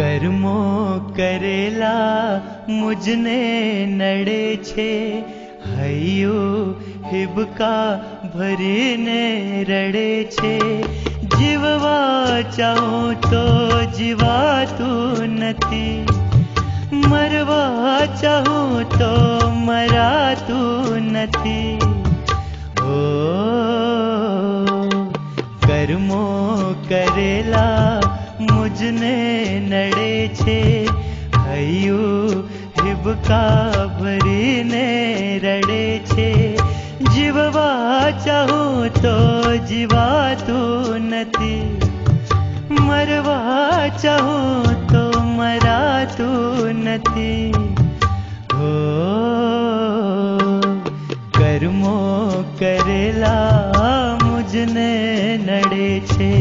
કર્મો કરેલા મુજને નડે છે, હૈયું હિબકા ભરીને રડે છે। જીવવા ચાહું તો જીવાતું નથી, મરવા ચાહું તો મરાતું નથી। ઓ કર્મો કરેલા મુજને નડે છે, હૈયું હિબકા ભરીને રડે છે। જીવવા ચાહું તો જીવાતું નથી, મરવા ચાહું તો મરાતું નથી। હો કર્મો કરેલા મુજને નડે છે।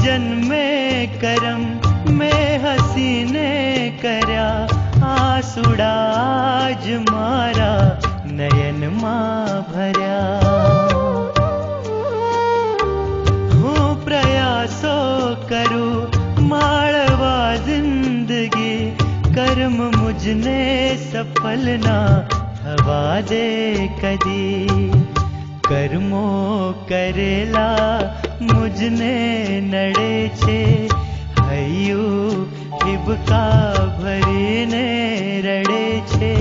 जन्मे करम में हसीने कर्या, आंसुड़ा ज मारा नयन માં ભર્યા। હું પ્રયાસો કરું માળવા જિંદગી, કર્મ મુજને સફલ ના થવા દે કદી। કર્મો કરેલા મુજને નડે છે, હૈયું હિબકા ભરીને રડે છે।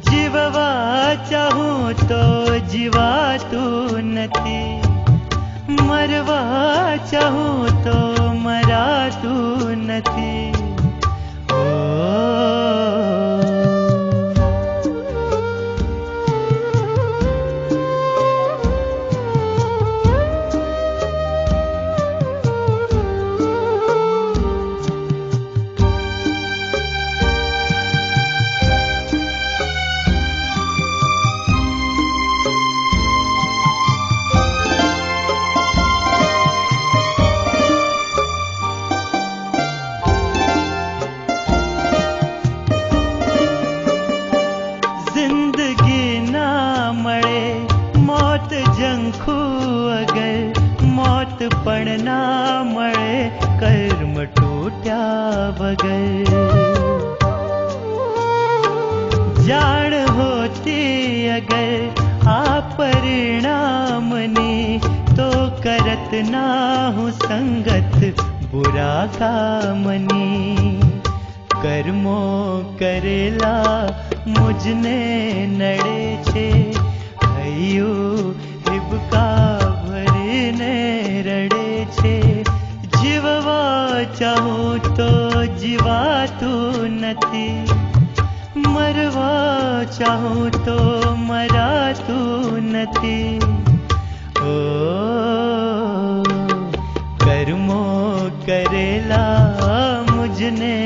જીવવા ચાહું તો જીવાતું નથી, મરવા ચાહું તો મરાતું નથી। જંખું અગર મોત પણ ના મળે, કર્મ તૂટ્યા વગર। જાણ હોતી અગર આ પરિણામની, તો કરત ના હું સંગત બુરા કામની। કર્મો કરેલા મુજને નડે છે, હૈયું હિબકા ભરીને રડે છે। જીવવા ચાહું તો જીવાતું નથી, મરવા ચાહું તો મરાતું નથી। ઓ કર્મો કરેલા મુજને